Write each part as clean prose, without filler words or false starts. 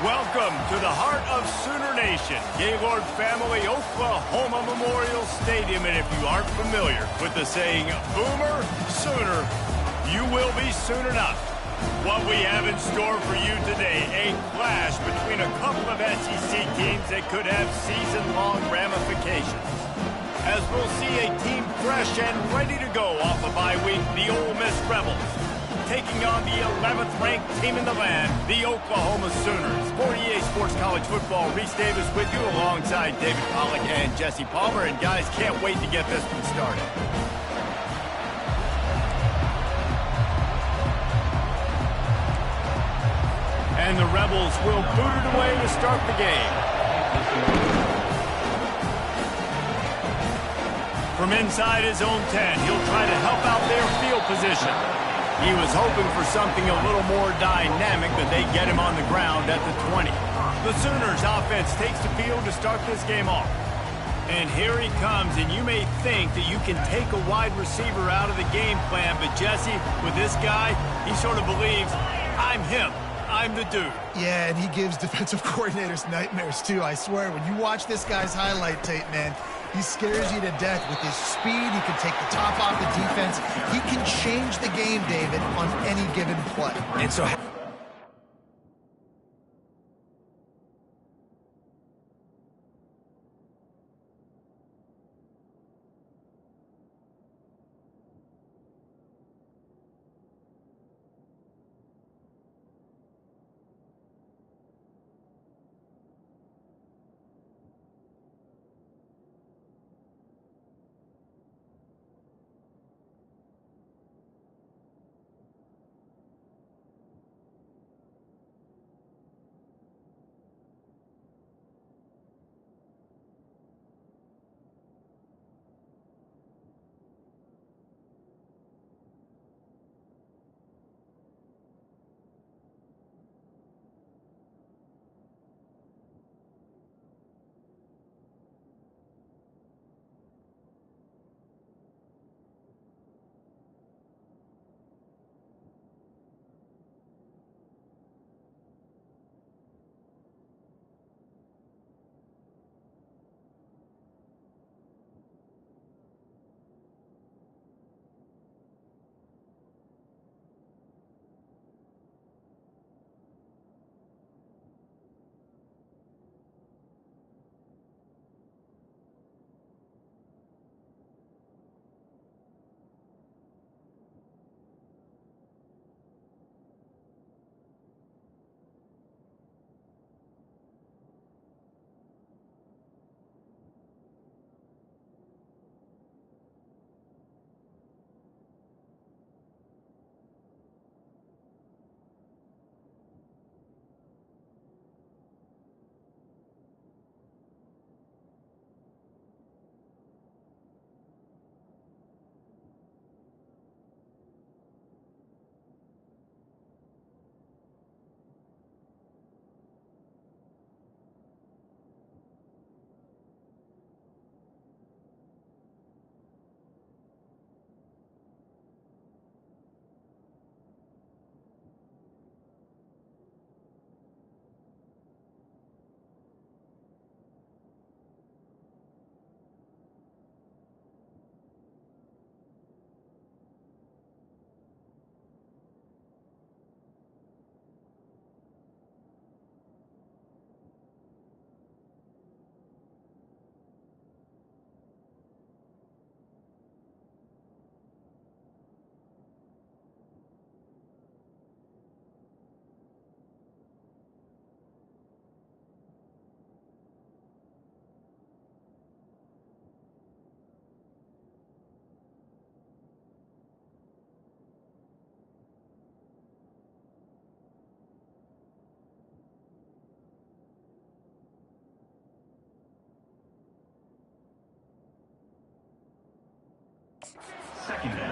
Welcome to the heart of Sooner Nation, Gaylord Family Oklahoma Memorial Stadium. And if you aren't familiar with the saying, Boomer Sooner, you will be soon enough. What we have in store for you today, a clash between a couple of SEC teams that could have season-long ramifications. As we'll see a team fresh and ready to go off a bye week, the Ole Miss Rebels, taking on the 11th-ranked team in the land, the Oklahoma Sooners. For EA Sports College Football, Reese Davis with you alongside David Pollack and Jesse Palmer. And guys, can't wait to get this one started. And the Rebels will boot it away to start the game. From inside his own 10, he'll try to help out their field position. He was hoping for something a little more dynamic, but they get him on the ground at the 20. The Sooners offense takes the field to start this game off. And here he comes, and you may think that you can take a wide receiver out of the game plan, but Jesse, with this guy, he sort of believes, I'm him. I'm the dude. Yeah, and he gives defensive coordinators nightmares, too. I swear, when you watch this guy's highlight tape, man, he scares you to death with his speed. He can take the top off the defense. He can change the game, David, on any given play. And so...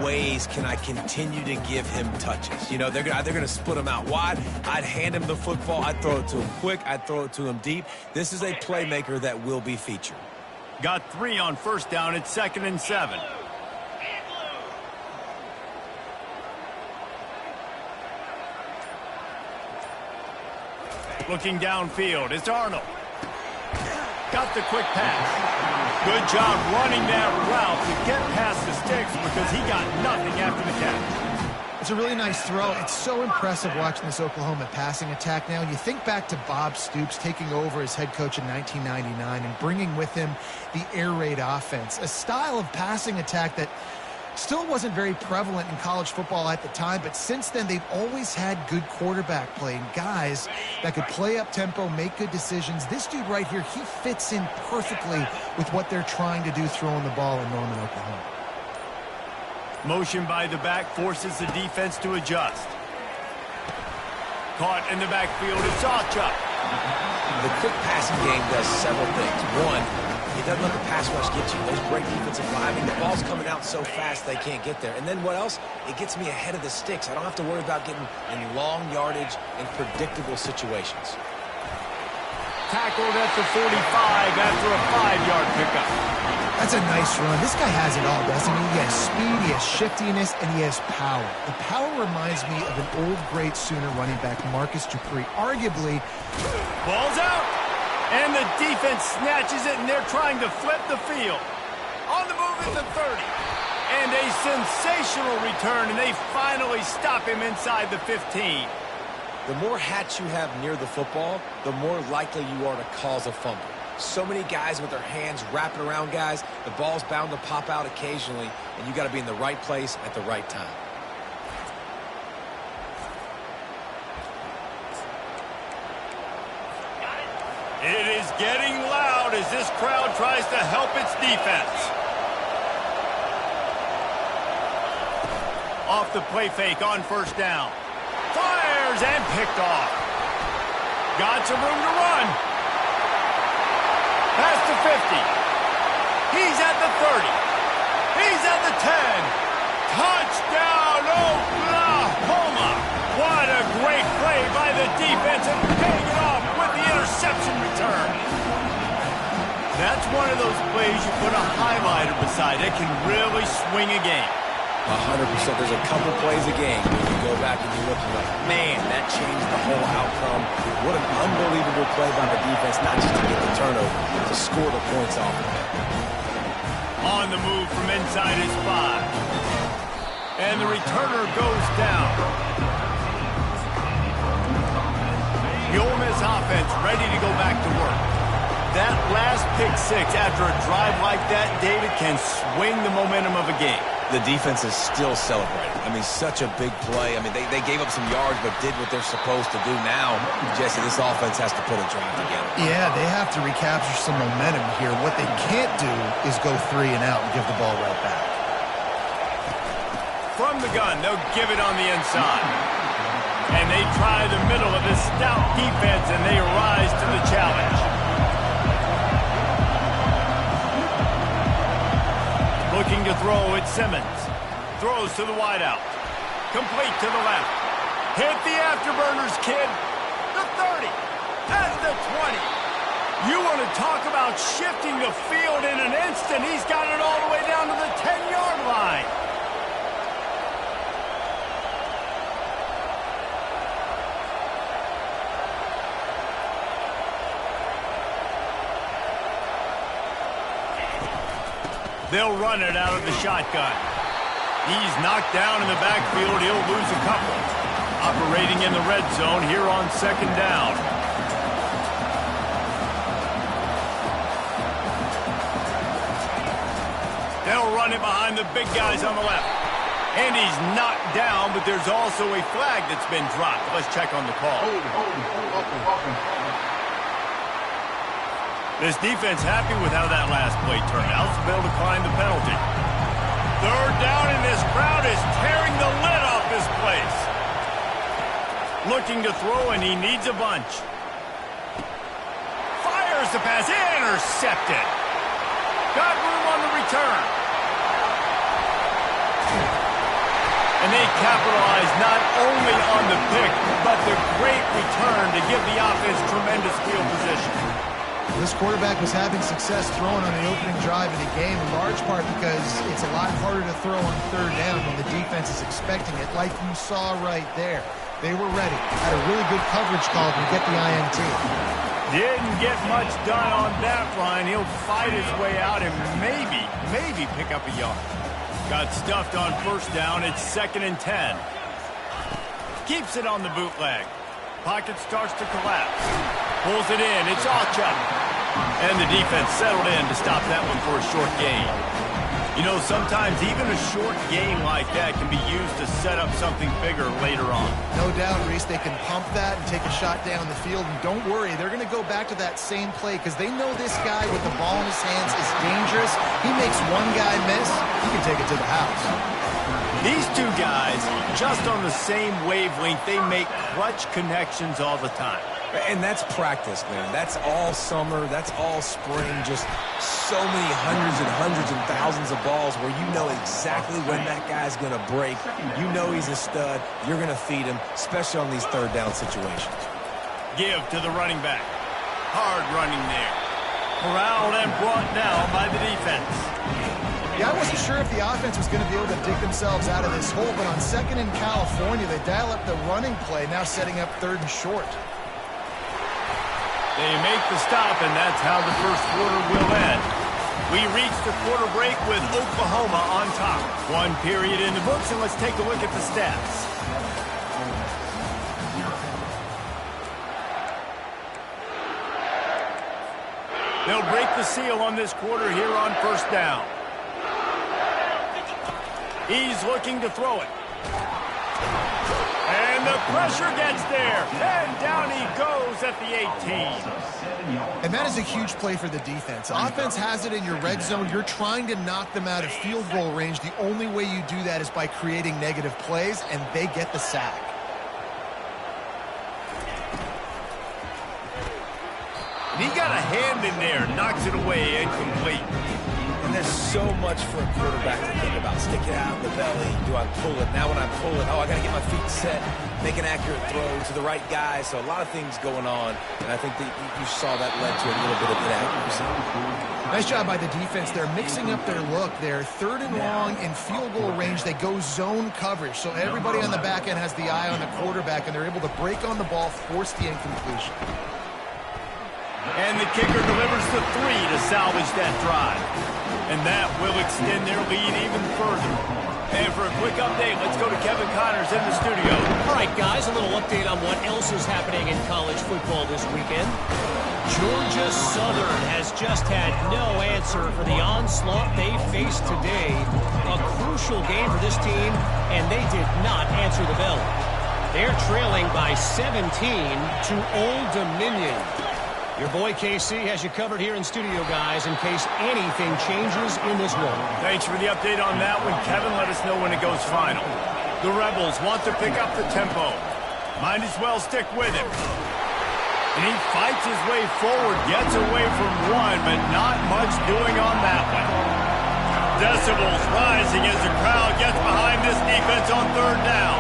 ways can I continue to give him touches? You know, they're going to split him out wide. I'd hand him the football. I'd throw it to him quick. I'd throw it to him deep. This is a playmaker that will be featured. Got 3 on first down. It's 2nd and 7. Looking downfield, it's Arnold. Got the quick pass. Good job running that route to get past the sticks because he got nothing after the catch. It's a really nice throw. It's so impressive watching this Oklahoma passing attack now. You think back to Bob Stoops taking over as head coach in 1999 and bringing with him the air raid offense, a style of passing attack that still wasn't very prevalent in college football at the time, but since then they've always had good quarterback play and guys that could play up tempo, make good decisions. This dude right here, he fits in perfectly with what they're trying to do throwing the ball in Norman, Oklahoma. Motion by the back forces the defense to adjust. Caught in the backfield, it's Sawchuck. The quick passing game does several things. One, it doesn't let the pass rush get you. There's great defensive linemen. The ball's coming out so fast they can't get there. And then what else? It gets me ahead of the sticks. I don't have to worry about getting in long yardage and predictable situations. Tackled at the 45 after a 5-yard pickup. That's a nice run. This guy has it all, doesn't he? He has speed, he has shiftiness, and he has power. The power reminds me of an old great Sooner running back, Marcus Dupree. Arguably, Ball's out, and the defense snatches it, and they're trying to flip the field. On the move at the 30. And a sensational return, and they finally stop him inside the 15. The more hats you have near the football, the more likely you are to cause a fumble. So many guys with their hands wrapping around guys, the ball's bound to pop out occasionally, and you got to be in the right place at the right time. It is getting loud as this crowd tries to help its defense. Off the play fake on first down. Fires and picked off. Got some room to run. Past the 50. He's at the 30. He's at the 10. Touchdown, Oklahoma. What a great play by the defense and paying it off with the interception return. That's one of those plays you put a highlighter beside. It can really swing a game. 100%. There's a couple plays a game where you go back and you look and you're like, man, that changed the whole outcome. What an unbelievable play by the defense, not just to get the turnover, to score the points off of it. On the move from inside his 5. And the returner goes down. The Ole Miss offense ready to go back to work. That last pick six after a drive like that, David, can swing the momentum of a game. The defense is still celebrating. I mean, such a big play. I mean, they gave up some yards but did what they're supposed to do. Now, Jesse, this offense has to put a drive together. yeah, they have to recapture some momentum here. What they can't do is go 3 and out and give the ball right back. From the gun, they'll give it on the inside. And they try the middle of this stout defense, and they rise to the challenge. Looking to throw, it's Simmons. Throws to the wideout. Complete to the left. Hit the afterburners, kid. The 30. And the 20. You want to talk about shifting the field in an instant. He's got it all the way down to the 10-yard line. They'll run it out of the shotgun. He's knocked down in the backfield. He'll lose a couple. Operating in the red zone here on second down. They'll run it behind the big guys on the left. And he's knocked down, but there's also a flag that's been dropped. Let's check on the call. This defense happy with how that last play turned out, so they'll decline the penalty. Third down, and this crowd is tearing the lid off this place. Looking to throw, and he needs a bunch. Fires the pass, intercepted. Got room on the return. And they capitalize not only on the pick, but the great return to give the offense tremendous field position. This quarterback was having success throwing on the opening drive of the game, in large part because it's a lot harder to throw on third down when the defense is expecting it, like you saw right there. They were ready. Had a really good coverage call to get the INT. Didn't get much done on that run. He'll fight his way out and maybe pick up a yard. Got stuffed on first down. It's 2nd and 10. Keeps it on the bootleg. Pocket starts to collapse. Pulls it in. It's Ochuk. And the defense settled in to stop that one for a short gain. You know, sometimes even a short gain like that can be used to set up something bigger later on. No doubt, Reese, they can pump that and take a shot down the field. And don't worry, they're going to go back to that same play because they know this guy with the ball in his hands is dangerous. He makes one guy miss, he can take it to the house. These two guys, just on the same wavelength, they make clutch connections all the time. And that's practice, man. That's all summer. That's all spring. Just so many hundreds and thousands of balls where you know exactly when that guy's going to break. You know he's a stud. You're going to feed him, especially on these third down situations. Give to the running back. Hard running there. Corralled and brought down by the defense. Yeah, I wasn't sure if the offense was going to be able to dig themselves out of this hole, but on 2nd in California, they dial up the running play, now setting up 3rd and short. They make the stop, and that's how the first quarter will end. We reach the quarter break with Oklahoma on top. One period in the books, and let's take a look at the stats. They'll break the seal on this quarter here on first down. He's looking to throw it. And the pressure gets there. And down he goes at the 18. And that is a huge play for the defense. Offense has it in your red zone. You're trying to knock them out of field goal range. The only way you do that is by creating negative plays, and they get the sack. And he got a hand in there, knocks it away, incomplete. And there's so much for a quarterback to think about. Stick it out in the belly. Do I pull it? Now when I pull it, I got to get my feet set, make an accurate throw to the right guy. So a lot of things going on, and I think that you saw that led to a little bit of inaccuracy. Nice job by the defense. They're mixing up their look. They're 3rd and long in field goal range. They go zone coverage. So everybody on the back end has the eye on the quarterback, and they're able to break on the ball, force the incompletion. And the kicker delivers the 3 to salvage that drive. And that will extend their lead even further. And for a quick update, let's go to Kevin Connors in the studio. All right, guys, a little update on what else is happening in college football this weekend. Georgia Southern has just had no answer for the onslaught they faced today. A crucial game for this team, and they did not answer the bell. They're trailing by 17 to Old Dominion. Your boy KC has you covered here in studio, guys, in case anything changes in this one. Thanks for the update on that one, Kevin. Let us know when it goes final. The Rebels want to pick up the tempo. Might as well stick with him. And he fights his way forward, gets away from one, but not much doing on that one. Decibels rising as the crowd gets behind this defense on 3rd down.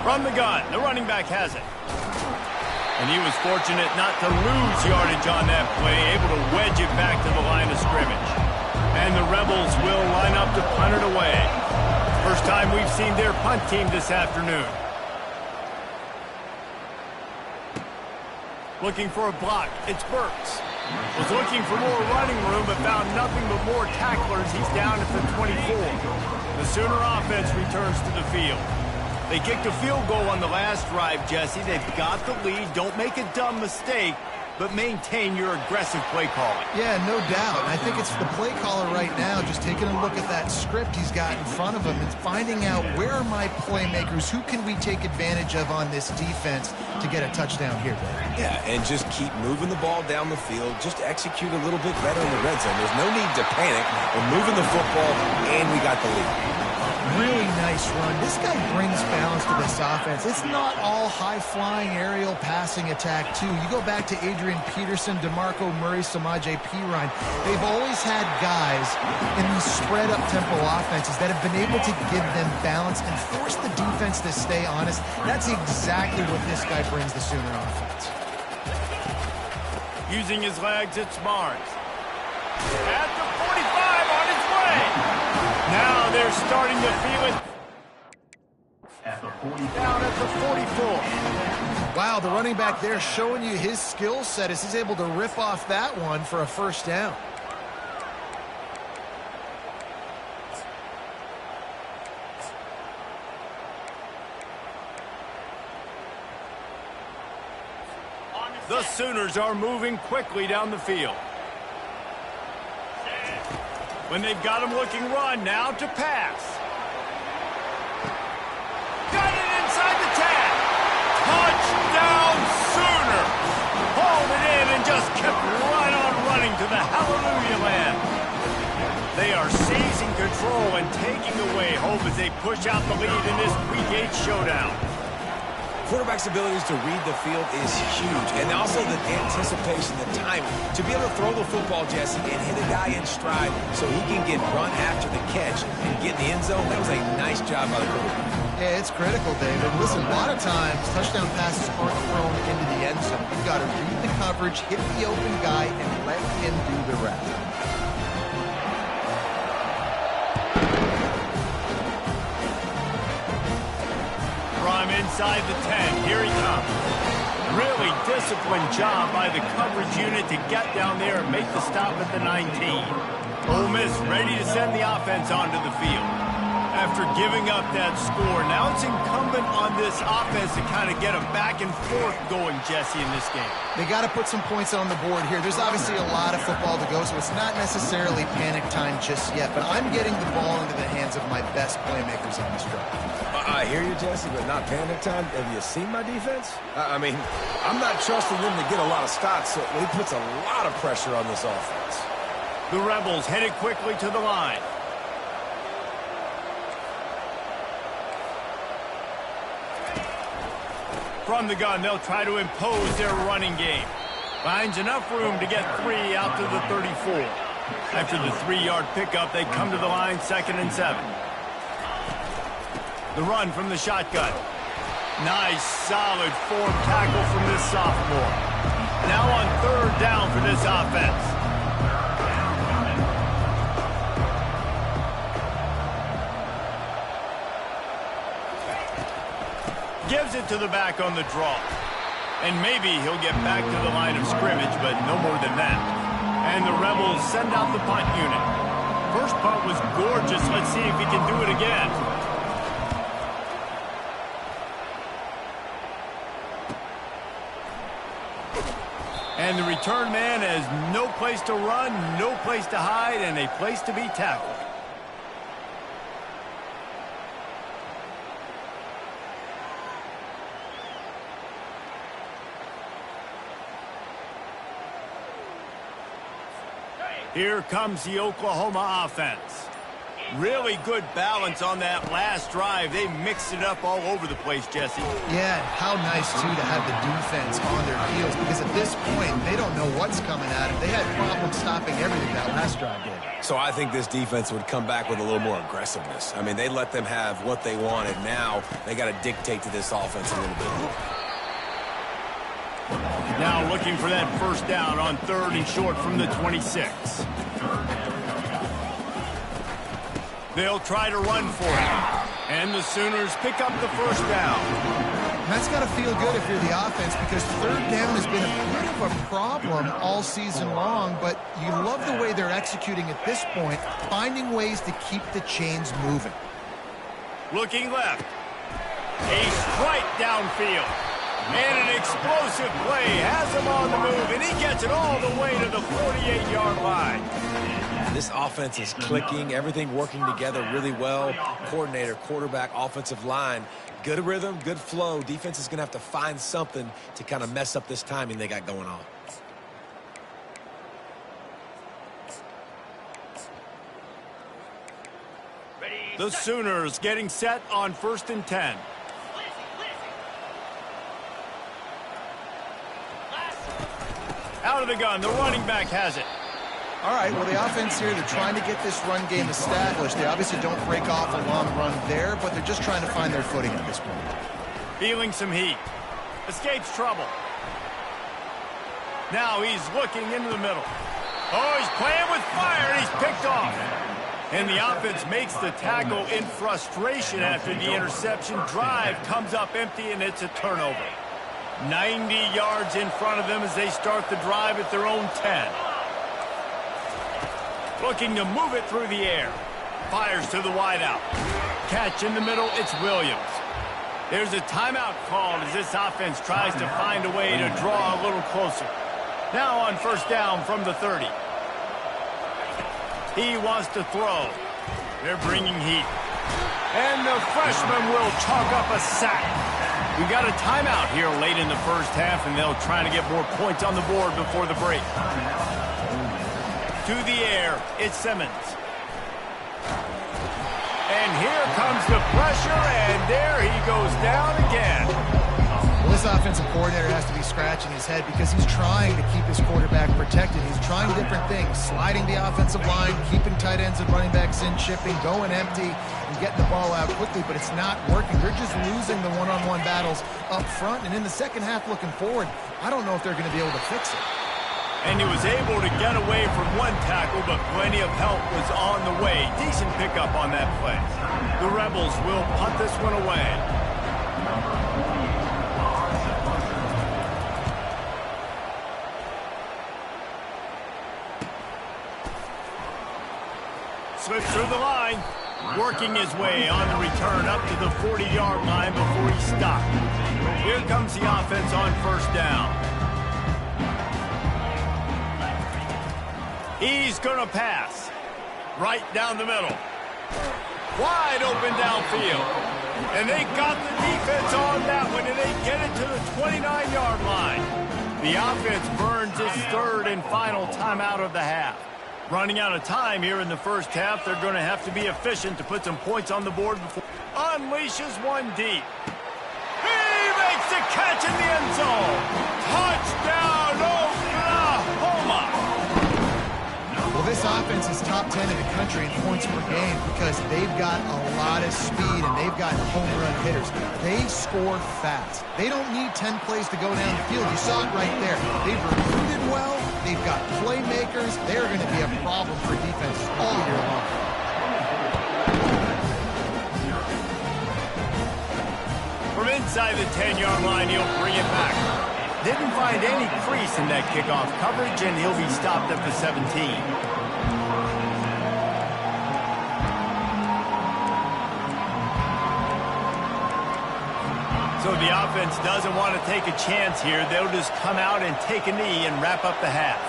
From the gun, the running back has it. And he was fortunate not to lose yardage on that play, able to wedge it back to the line of scrimmage. And the Rebels will line up to punt it away. First time we've seen their punt team this afternoon. Looking for a block, it's Burks. Was looking for more running room, but found nothing but more tacklers. He's down at the 24. The Sooner offense returns to the field. They kicked a field goal on the last drive, Jesse. They've got the lead. Don't make a dumb mistake, but maintain your aggressive play calling. Yeah, no doubt. I think it's the play caller right now just taking a look at that script he's got in front of him and finding out where are my playmakers, who can we take advantage of on this defense to get a touchdown here. Yeah, and just keep moving the ball down the field. Just execute a little bit better in the red zone. There's no need to panic. We're moving the football, and we got the lead. Really nice run. This guy brings balance to this offense. It's not all high-flying aerial passing attack, too. You go back to Adrian Peterson, DeMarco Murray, Samaje Perine. They've always had guys in these spread-up tempo offenses that have been able to give them balance and force the defense to stay honest. That's exactly what this guy brings the Sooner offense. Using his legs, it's Barnes. At the 45 on his way. Now they're starting to feel it. Down at the 44. Wow, the running back there showing you his skill set as he's able to rip off that one for a first down. The Sooners are moving quickly down the field. When they've got him looking run, now to pass. Got it inside the 10. Touchdown Sooner. Hauled it in and just kept right on running to the hallelujah land. They are seizing control and taking away hope as they push out the lead in this Week 8 showdown. Quarterback's abilities to read the field is huge, and also the anticipation, the timing. To be able to throw the football, Jesse, and hit a guy in stride so he can get run after the catch and get in the end zone, that was a nice job by the quarterback. Yeah, it's critical, David. Listen, a lot of times, touchdown passes aren't thrown into the end zone. You've got to read the coverage, hit the open guy, and let him do the rest. Inside the 10. Here he comes. Really disciplined job by the coverage unit to get down there and make the stop at the 19. Ole Miss ready to send the offense onto the field. After giving up that score, now it's incumbent on this offense to kind of get a back and forth going, Jesse, in this game. They got to put some points on the board here. There's obviously a lot of football to go, so it's not necessarily panic time just yet, but I'm getting the ball into the hands of my best playmakers on this drive. I hear you, Jesse, but not panic time. Have you seen my defense? I mean, I'm not trusting them to get a lot of stops, so he puts a lot of pressure on this offense. The Rebels headed quickly to the line. From the gun, they'll try to impose their running game. Finds enough room to get 3 out to the 34. After the 3-yard pickup, they come to the line 2nd and 7. The run from the shotgun. Nice, solid form tackle from this sophomore. Now on 3rd down for this offense. Gives it to the back on the draw. And maybe he'll get back to the line of scrimmage, but no more than that. And the Rebels send out the punt unit. First punt was gorgeous. Let's see if he can do it again. And the return man has no place to run, no place to hide, and a place to be tackled. Here comes the Oklahoma offense. Really good balance on that last drive. They mixed it up all over the place, Jesse. Yeah, how nice, too, to have the defense on their heels, because at this point, they don't know what's coming at them. They had problems stopping everything that last drive did. So I think this defense would come back with a little more aggressiveness. I mean, they let them have what they wanted. Now they got to dictate to this offense a little bit more. Now looking for that first down on 3rd and short from the 26. They'll try to run for it. And the Sooners pick up the first down. And that's got to feel good if you're the offense, because 3rd down has been a bit of a problem all season long, but you love the way they're executing at this point, finding ways to keep the chains moving. Looking left. A strike downfield. And an explosive play has him on the move, and he gets it all the way to the 48-yard line. This offense is clicking, everything working together really well. Coordinator, quarterback, offensive line, good rhythm, good flow. Defense is going to have to find something to kind of mess up this timing they got going on. The Sooners getting set on 1st and 10. Out of the gun, the running back has it. All right, well, the offense here, they're trying to get this run game established. They obviously don't break off a long run there, but they're just trying to find their footing at this point. Feeling some heat. Escapes trouble. Now he's looking into the middle. Oh, he's playing with fire, and he's picked off. And the offense makes the tackle in frustration after the interception. Drive comes up empty, and it's a turnover. 90 yards in front of them as they start the drive at their own 10. Looking to move it through the air. Fires to the wideout. Catch in the middle, it's Williams. There's a timeout called as this offense tries to find a way to draw a little closer. Now on first down from the 30. He wants to throw. They're bringing heat. And the freshman will chalk up a sack. We got a timeout here late in the first half, and they'll try to get more points on the board before the break. To the air, it's Simmons. And here comes the pressure, and there he goes down again. Well, this offensive coordinator has to be scratching his head because he's trying to keep his quarterback protected. He's trying different things, sliding the offensive line, keeping tight ends and running backs in, chipping, going empty, and getting the ball out quickly, but it's not working. They're just losing the one-on-one battles up front, and in the second half looking forward, I don't know if they're going to be able to fix it. And he was able to get away from one tackle, but plenty of help was on the way. Decent pickup on that play. The Rebels will punt this one away. Slips through the line, working his way on the return up to the 40-yard line before he stopped. Here comes the offense on first down. He's going to pass. Right down the middle. Wide open downfield. And they got the defense on that one, and they get it to the 29-yard line. The offense burns its third and final timeout of the half. Running out of time here in the first half, they're going to have to be efficient to put some points on the board before unleashes one deep. He makes the catch in the end zone. Touchdown, Oklahoma! Well, this offense is top 10 in the country in points per game because they've got a lot of speed and they've got home run hitters. They score fast. They don't need 10 plays to go down the field. You saw it right there. They've recruited well. They've got playmakers. They're going to be a problem for defenses all year long. From inside the 10-yard line, he'll bring it back. Didn't find any crease in that kickoff coverage, and he'll be stopped at the 17. So the offense doesn't want to take a chance here. They'll just come out and take a knee and wrap up the half.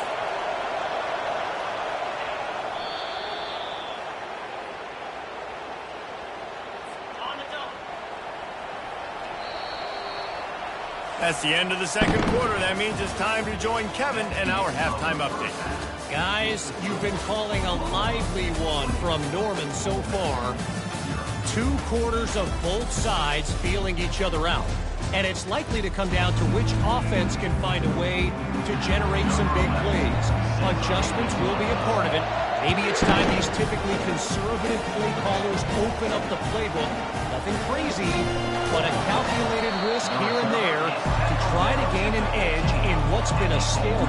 That's the end of the second quarter. That means it's time to join Kevin and our halftime update. Guys, you've been calling a lively one from Norman so far. 2 quarters of both sides feeling each other out. And it's likely to come down to which offense can find a way to generate some big plays. Adjustments will be a part of it. Maybe it's time these typically conservative play callers open up the playbook. Nothing crazy, but a calculated risk here and there to try to gain an edge in what's been a stalemate.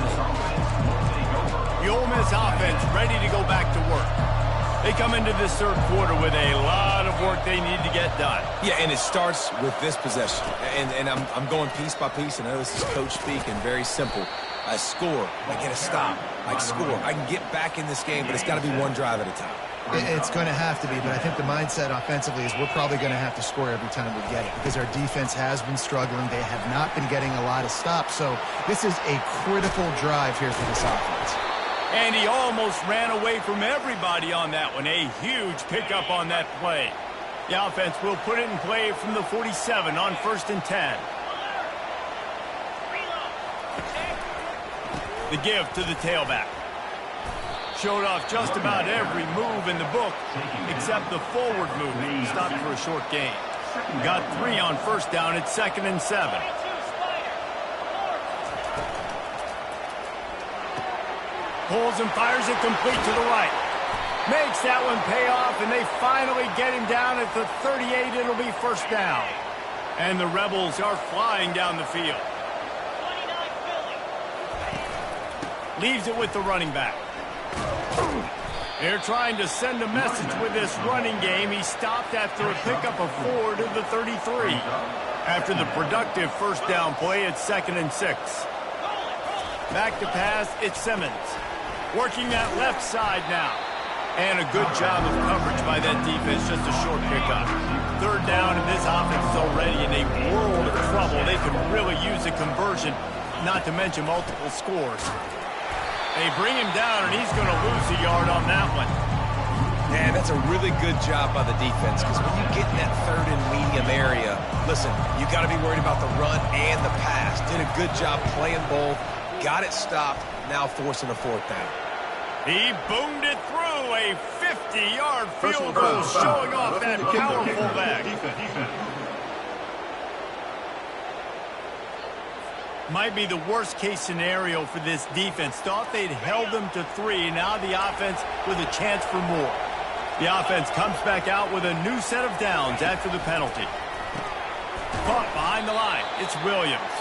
The Ole Miss offense ready to go back to work. They come into this third quarter with a lot of work they need to get done. Yeah, and it starts with this possession. And I'm going piece by piece, and I know this is coach speak and very simple. I score, I get a stop, I score. I can get back in this game, but it's got to be one drive at a time. It's going to have to be, but I think the mindset offensively is we're probably going to have to score every time we get it because our defense has been struggling. They have not been getting a lot of stops, so this is a critical drive here for this offense. And he almost ran away from everybody on that one. A huge pickup on that play. The offense will put it in play from the 47 on 1st and 10. The give to the tailback. Showed off just about every move in the book except the forward movement. Stopped for a short gain. Got 3 on first down at 2nd and 7. Pulls and fires it complete to the right. Makes that one pay off, and they finally get him down at the 38. It'll be first down. And the Rebels are flying down the field. Leaves it with the running back. They're trying to send a message with this running game. He stopped after a pickup of 4 to the 33. After the productive first down play, it's 2nd and 6. Back to pass, it's Simmons. Working that left side now. And a good job of coverage by that defense, just a short pickup. 3rd down, and this offense is already in a world of trouble. They could really use a conversion, not to mention multiple scores. They bring him down, and he's going to lose a yard on that one. Man, that's a really good job by the defense, because when you get in that 3rd and medium area, listen, you got to be worried about the run and the pass. Did a good job playing both, got it stopped, now forcing a 4th down. He boomed it through a 50-yard field goal, showing off that powerful leg. Might be the worst-case scenario for this defense. Thought they'd held them to 3. Now the offense with a chance for more. The offense comes back out with a new set of downs after the penalty. Caught behind the line. It's Williams.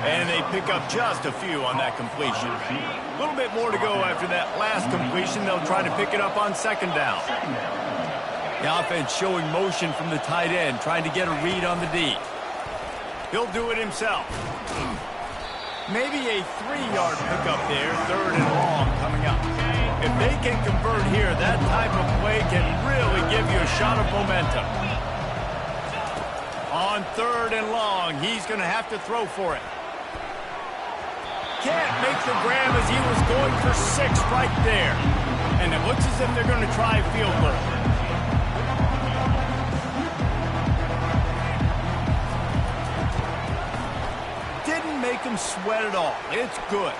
And they pick up just a few on that completion. A little bit more to go after that last completion. They'll try to pick it up on 2nd down. The offense showing motion from the tight end, trying to get a read on the D. He'll do it himself. Maybe a 3-yard pickup there, 3rd and long coming up. If they can convert here, that type of play can really give you a shot of momentum. On 3rd and long, he's going to have to throw for it. Can't make the grab as he was going for 6 right there. And it looks as if they're going to try a field goal. Didn't make him sweat at all. It's good.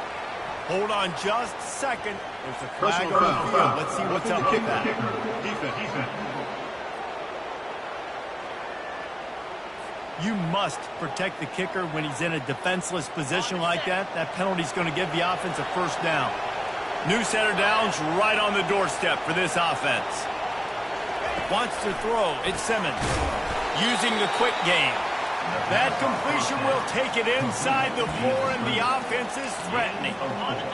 Hold on just a second. There's a flag on the field. Let's see what's up with that. Defense. You must protect the kicker when he's in a defenseless position like that. That penalty's going to give the offense a 1st down. New set of downs right on the doorstep for this offense. Wants to throw. It's Simmons. Using the quick game. That completion will take it inside the 4, and the offense is threatening.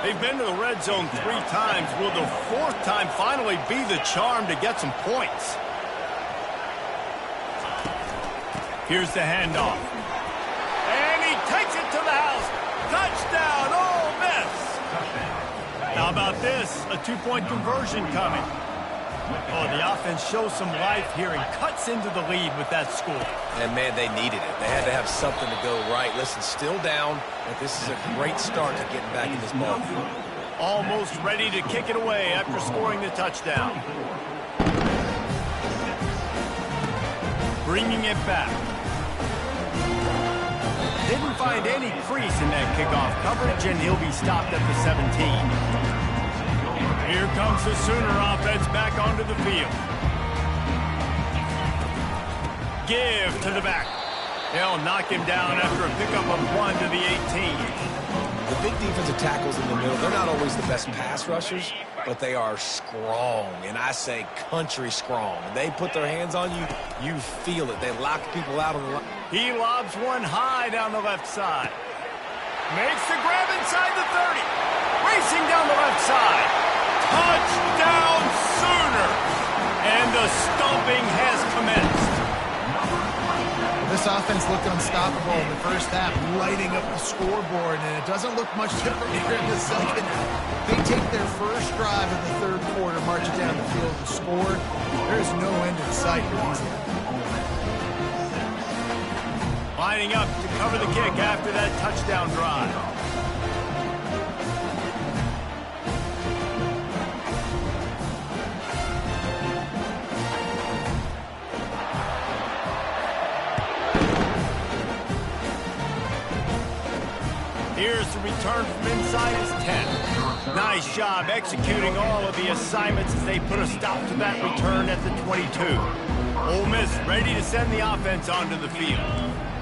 They've been to the red zone 3 times. Will the 4th time finally be the charm to get some points? Here's the handoff. And he takes it to the house. Touchdown, Ole Miss. How about this? A 2-point conversion coming. Oh, the offense shows some life here and cuts into the lead with that score. And, man, they needed it. They had to have something to go right. Listen, still down, but this is a great start to getting back in this ball game. Almost ready to kick it away after scoring the touchdown. Bringing it back. Didn't find any crease in that kickoff coverage, and he'll be stopped at the 17. Here comes the Sooner offense back onto the field. Give to the back. They'll knock him down after a pickup of 1 to the 18. The big defensive tackles in the middle, they're not always the best pass rushers, but they are strong, and I say country strong. They put their hands on you, you feel it. They lock people out on the line. He lobs one high down the left side. Makes the grab inside the 30. Racing down the left side. Touchdown Sooners! And the stomping has commenced. This offense looked unstoppable in the first half, lighting up the scoreboard, and it doesn't look much different here in the second. They take their first drive of the 3rd quarter, march it down the field to score. There's no end in sight for these guys. Lining up to cover the kick after that touchdown drive. Here's the return from inside his 10. Nice job executing all of the assignments as they put a stop to that return at the 22. Ole Miss ready to send the offense onto the field.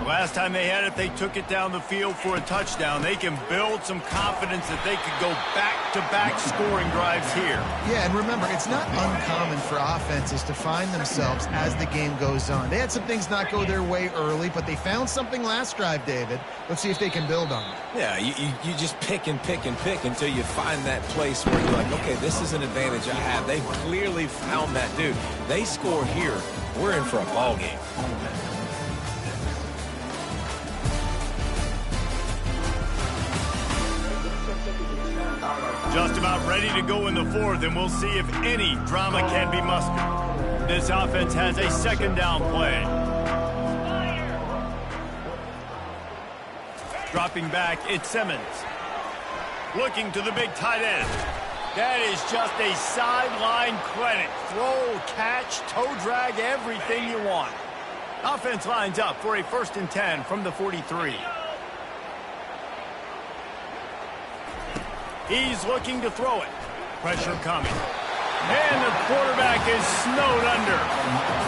Last time they had it, they took it down the field for a touchdown. They can build some confidence that they could go back-to-back scoring drives here. Yeah, and remember, it's not uncommon for offenses to find themselves as the game goes on. They had some things not go their way early, but they found something last drive, David. Let's see if they can build on it. Yeah, you just pick and pick and pick until you find that place where you're like, okay, this is an advantage I have. They clearly found that, dude. They score here, we're in for a ball game. Just about ready to go in the fourth, and we'll see if any drama can be mustered. This offense has a second down play. Dropping back, it's Simmons. Looking to the big tight end. That is just a sideline credit. Throw, catch, toe drag, everything you want. Offense lines up for a 1st and 10 from the 43. He's looking to throw it. Pressure coming. And the quarterback is snowed under.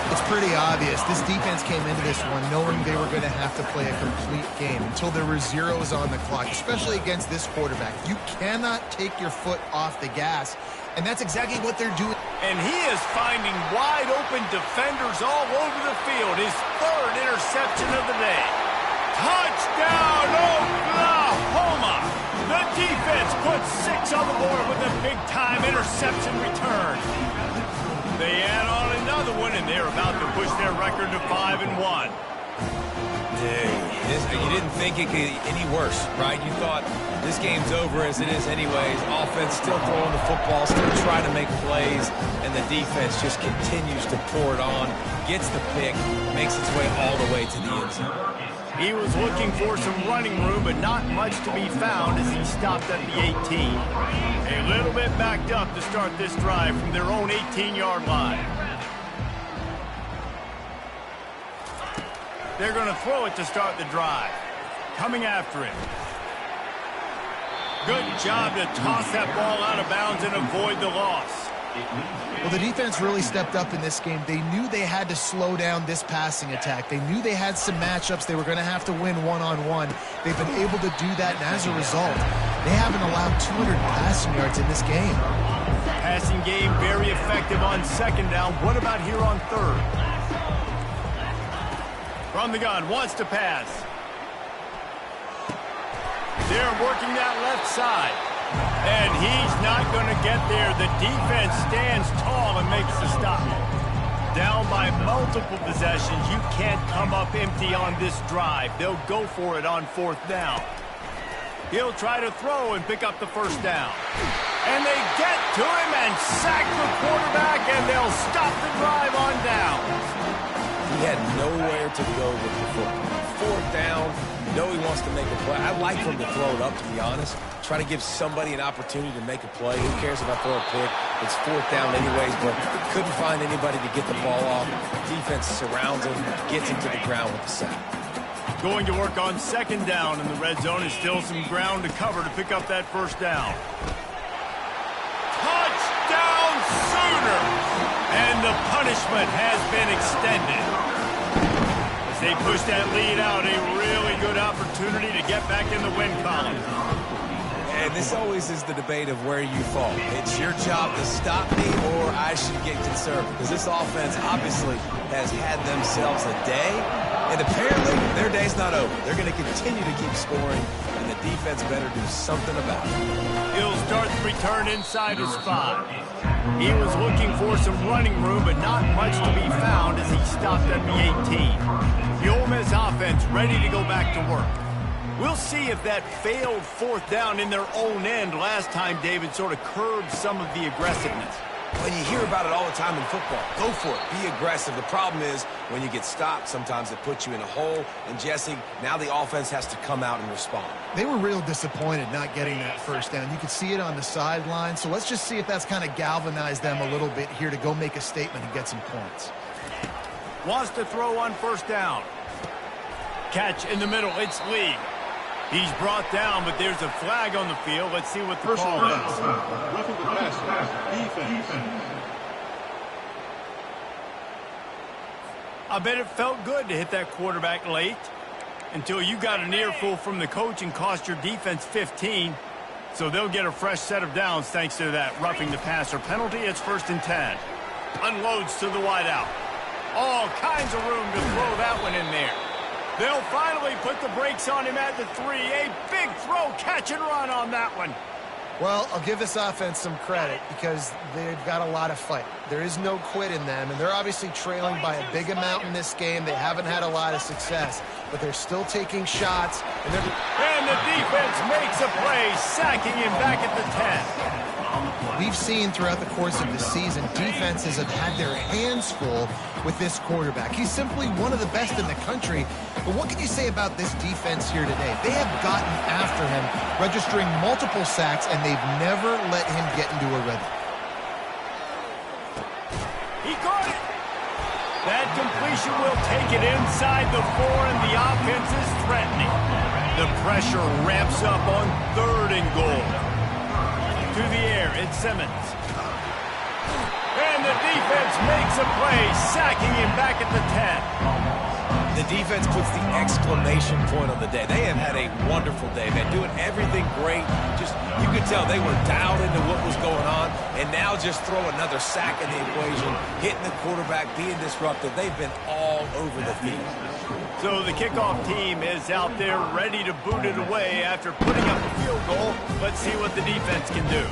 It's pretty obvious. This defense came into this one knowing they were going to have to play a complete game until there were zeros on the clock, especially against this quarterback. You cannot take your foot off the gas, and that's exactly what they're doing. And he is finding wide open defenders all over the field. His 3rd interception of the day. Touchdown, Oklahoma! The defense puts 6 on the board with a big-time interception return. They add on another one, and they're about to push their record to 5-1. You didn't think it could get any worse, right? You thought this game's over as it is anyways. Offense still throwing the football, still trying to make plays, and the defense just continues to pour it on, gets the pick, makes its way all the way to the end zone. He was looking for some running room, but not much to be found as he stopped at the 18. A little bit backed up to start this drive from their own 18-yard line. They're going to throw it to start the drive. Coming after it. Good job to toss that ball out of bounds and avoid the loss. Well, the defense really stepped up in this game. They knew they had to slow down this passing attack. They knew they had some matchups they were going to have to win one-on-one. They've been able to do that, and as a result, they haven't allowed 200 passing yards in this game. Passing game very effective on 2nd down. What about here on 3rd? From the gun, wants to pass. They're working that left side. And he's not going to get there. The defense stands tall and makes the stop. Down by multiple possessions. You can't come up empty on this drive. They'll go for it on 4th down. He'll try to throw and pick up the 1st down. And they get to him and sack the quarterback, and they'll stop the drive on down. He had nowhere to go with the football. 4th down. You know he wants to make a play. I'd like for him to throw it up, to be honest. Try to give somebody an opportunity to make a play. Who cares if I throw a pick? It's 4th down anyways, but couldn't find anybody to get the ball off. Defense surrounds him, gets him to the ground with the sack. Going to work on 2nd down, and the red zone is still some ground to cover to pick up that 1st down. Touchdown Sooners! And the punishment has been extended. As they push that lead out, a really good opportunity to get back in the win column. And this always is the debate of where you fall. It's your job to stop me, or I should get conservative. Because this offense obviously has had themselves a day, and apparently their day's not over. They're going to continue to keep scoring, and the defense better do something about it. He'll start the return inside his spot. He was looking for some running room, but not much to be found as he stopped at the 18. The Ole Miss offense ready to go back to work. We'll see if that failed 4th down in their own end last time, David, sort of curbed some of the aggressiveness. When you hear about it all the time in football, go for it. Be aggressive. The problem is when you get stopped, sometimes it puts you in a hole. And, Jesse, now the offense has to come out and respond. They were real disappointed not getting that 1st down. You could see it on the sideline. So let's just see if that's kind of galvanized them a little bit here to go make a statement and get some points. Wants to throw on 1st down. Catch in the middle. It's Lee. He's brought down, but there's a flag on the field. Let's see what the call is. Roughing the passer. Defense. I bet it felt good to hit that quarterback late. until you got an earful from the coach and cost your defense 15. So they'll get a fresh set of downs thanks to that roughing the passer penalty. It's 1st and 10. Unloads to the wideout. All kinds of room to throw that one in there. They'll finally put the brakes on him at the 3. A big throw, catch and run on that one. Well, I'll give this offense some credit because they've got a lot of fight. There is no quit in them, and they're obviously trailing by a big amount in this game. They haven't had a lot of success, but they're still taking shots. And the defense makes a play, sacking him back at the 10. We've seen throughout the course of the season, defenses have had their hands full with this quarterback. He's simply one of the best in the country. But what can you say about this defense here today? They have gotten after him, registering multiple sacks, and they've never let him get into a rhythm. He caught it. That completion will take it inside the 4, and the offense is threatening. The pressure ramps up on 3rd and goal. To the air, it's Simmons. And the defense makes a play, sacking him back at the 10. The defense puts the exclamation point on the day. They have had a wonderful day, man, doing everything great. Just, you could tell they were dialed into what was going on, and now just throw another sack in the equation, hitting the quarterback, being disruptive. They've been all over the field. So the kickoff team is out there ready to boot it away after putting up a field goal. Let's see what the defense can do.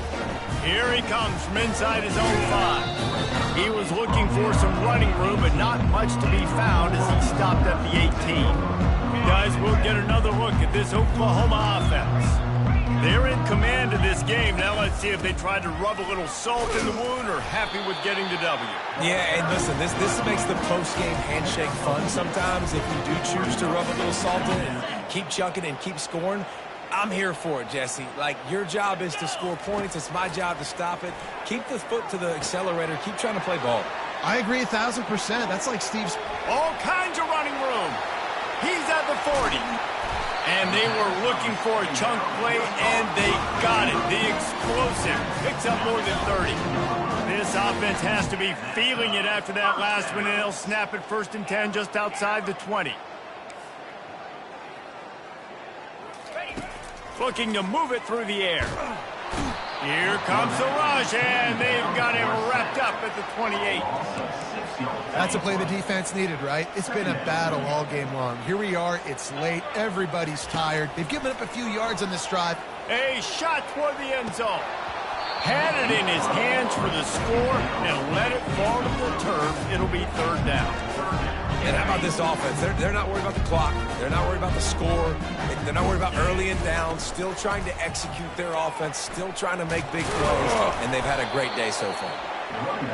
Here he comes from inside his own 5. He was looking for some running room, but not much to be found as he stopped at the 18. Guys, we'll get another look at this Oklahoma offense. They're in command of this game. Now let's see if they tried to rub a little salt in the wound or happy with getting the W. Yeah, and listen, this makes the post-game handshake fun sometimes if you do choose to rub a little salt in and keep chucking and keep scoring. I'm here for it, Jesse. Like, your job is to score points. It's my job to stop it. Keep the foot to the accelerator. Keep trying to play ball. I agree 1,000%. That's like Steve's. All kinds of running room. He's at the 40. And they were looking for a chunk play, and they got it. The explosive picks up more than 30. This offense has to be feeling it after that last one, and they'll snap it 1st and 10 just outside the 20. Looking to move it through the air. Here comes the rush, and they've got him wrapped up at the 28. That's a play the defense needed, right? It's been a battle all game long. Here we are. It's late. Everybody's tired. They've given up a few yards on this drive. A shot toward the end zone. Had it in his hands for the score and let it fall to the turf. It'll be 3rd down. And how about this offense? They're not worried about the clock. They're not worried about the score. They're not worried about early and down. Still trying to execute their offense. Still trying to make big plays. And they've had a great day so far.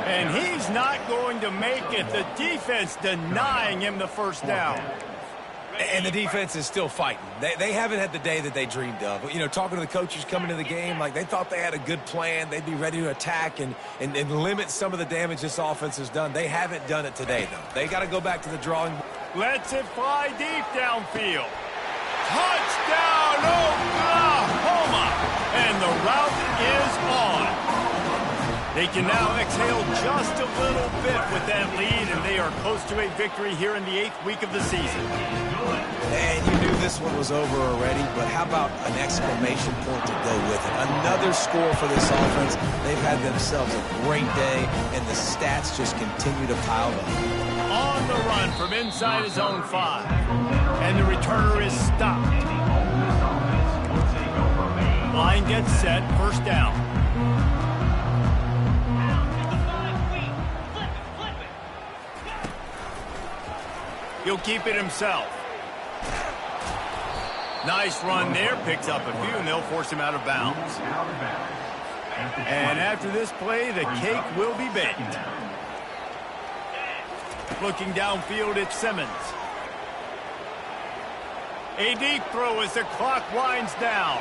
And he's not going to make it. The defense denying him the 1st down. And the defense is still fighting. They haven't had the day that they dreamed of. You know, talking to the coaches coming to the game, like they thought they had a good plan. They'd be ready to attack and limit some of the damage this offense has done. They haven't done it today, though. They got to go back to the drawing board. Lets it fly deep downfield. Touchdown, Oklahoma! And the route is on. They can now exhale just a little bit with that lead, and they are close to a victory here in the 8th week of the season. And you knew this one was over already, but how about an exclamation point to go with it? Another score for this offense. They've had themselves a great day, and the stats just continue to pile up. On the run from inside his own 5, and the returner is stopped. Line gets set, 1st down. He'll keep it himself. Nice run there. Picks up a few, and they'll force him out of bounds. And after this play, the cake will be baked. Looking downfield, it's Simmons. A deep throw as the clock winds down.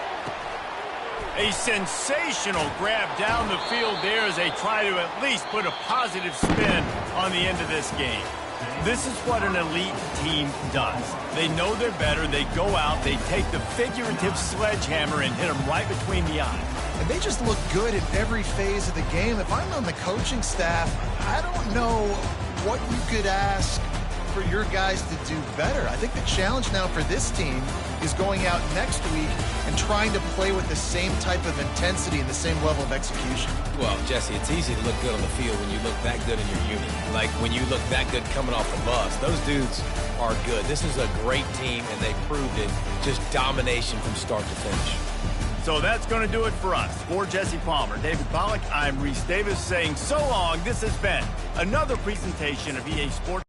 A sensational grab down the field there as they try to at least put a positive spin on the end of this game. This is what an elite team does. They know they're better. They go out. They take the figurative sledgehammer and hit them right between the eyes. And they just look good at every phase of the game. If I'm on the coaching staff, I don't know what you could ask for your guys to do better. I think the challenge now for this team is going out next week and trying to play with the same type of intensity and the same level of execution. Well, Jesse, it's easy to look good on the field when you look that good in your unit. Like when you look that good coming off the bus. Those dudes are good. This is a great team, and they proved it. Just domination from start to finish. So that's going to do it for us. For Jesse Palmer, David Pollack, I'm Reese Davis saying so long. This has been another presentation of EA Sports.